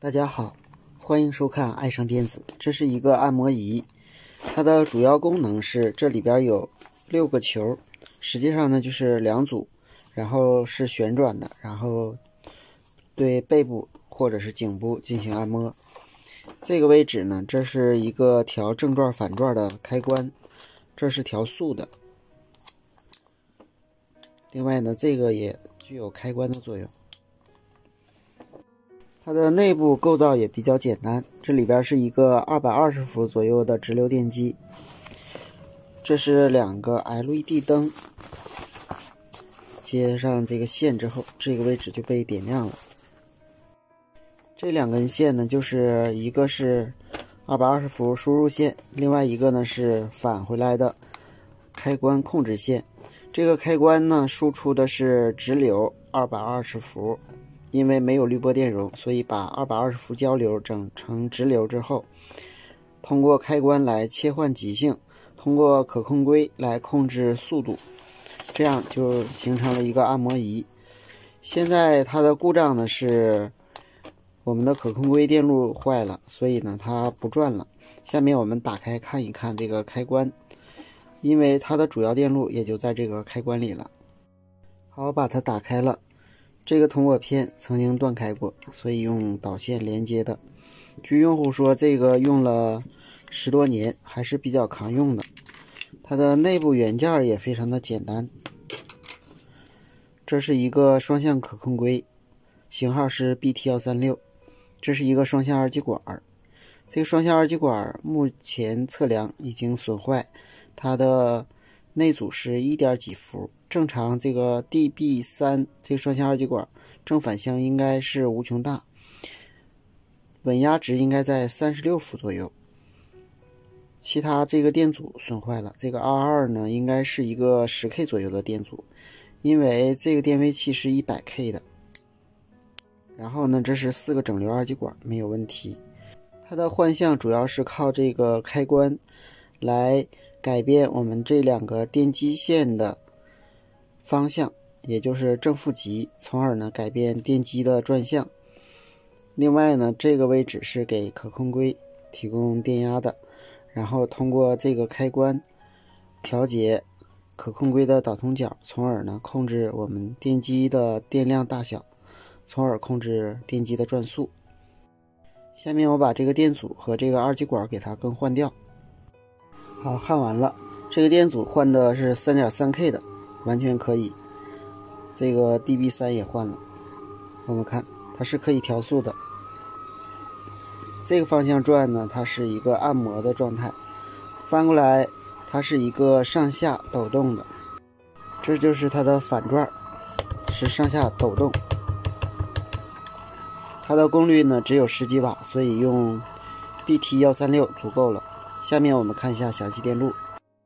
大家好，欢迎收看爱上电子。这是一个按摩仪，它的主要功能是这里边有6个球，实际上呢就是2组，然后是旋转的，然后对背部或者是颈部进行按摩。这个位置呢，这是一个调正转反转的开关，这是调速的。另外呢，这个也具有开关的作用。它的内部构造也比较简单，这里边是一个220伏左右的直流电机，这是2个 LED 灯，接上这个线之后，这个位置就被点亮了。这2根线呢，就是一个是220伏输入线，另外一个呢是返回来的开关控制线。这个开关呢，输出的是直流220伏。因为没有滤波电容，所以把220伏交流整成直流之后，通过开关来切换极性，通过可控规来控制速度，这样就形成了一个按摩仪。现在它的故障呢是我们的可控规电路坏了，所以呢它不转了。下面我们打开看一看这个开关，因为它的主要电路也就在这个开关里了。好，把它打开了。这个铜箔片曾经断开过，所以用导线连接的。据用户说，这个用了10多年，还是比较抗用的。它的内部元件也非常的简单。这是一个双向可控规，型号是 BT136。这是一个双向二极管。这个双向二极管目前测量已经损坏，它的内阻是1点几伏。正常这个 DB3 这个双向二极管正反向应该是无穷大，稳压值应该在36伏左右。其他这个电阻损坏了，这个22呢应该是一个 10K 左右的电阻，因为这个电位器是 100K 的。然后呢，这是4个整流二极管，没有问题。它的换向主要是靠这个开关来改变我们这2个电机线的方向，也就是正负极，从而呢改变电机的转向。另外呢，这个位置是给可控规提供电压的，然后通过这个开关调节可控规的导通角，从而呢控制我们电机的电量大小，从而控制电机的转速。下面我把这个电阻和这个二极管给它更换掉。好，焊完了。这个电阻换的是 3.3K 的，完全可以。这个 DB3 也换了，我们看它是可以调速的。这个方向转呢，它是一个按摩的状态，翻过来它是一个上下抖动的。这就是它的反转，是上下抖动。它的功率呢只有10几瓦，所以用 BT136 足够了。下面我们看一下详细电路。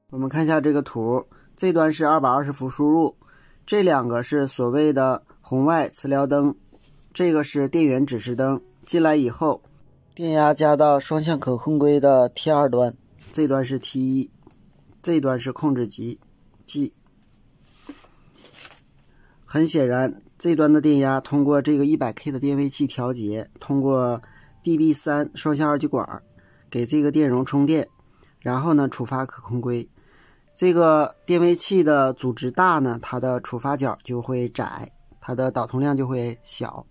我们看一下这个图，这端是220伏输入，这2个是所谓的红外磁疗灯，这个是电源指示灯。进来以后，电压加到双向可控规的 T2 端，这端是 T1， 这端是控制极 G。 很显然，这端的电压通过这个 100K 的电位器调节，通过 DB3 双向二极管给这个电容充电，然后呢触发可控规。这个电位器的阻值大呢，它的触发角就会窄，它的导通量就会小。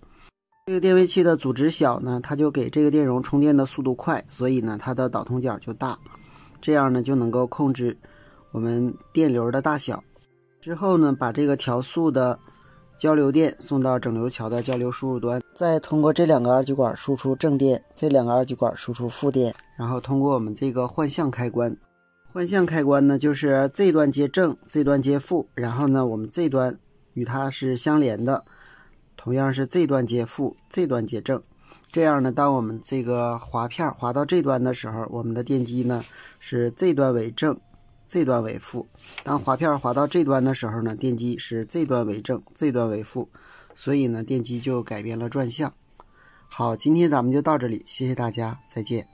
这个电位器的阻值小呢，它就给这个电容充电的速度快，所以呢它的导通角就大，这样呢就能够控制我们电流的大小。之后呢，把这个调速的交流电送到整流桥的交流输入端，再通过这2个二极管输出正电，这2个二极管输出负电，然后通过我们这个换向开关。换向开关呢，就是这端接正，这端接负，然后呢我们这端与它是相连的，同样是这端接负，这端接正。这样呢，当我们这个滑片滑到这端的时候，我们的电机呢是这端为正，这端为负。当滑片滑到这端的时候呢，电机是这端为正，这端为负，所以呢电机就改变了转向。好，今天咱们就到这里，谢谢大家，再见。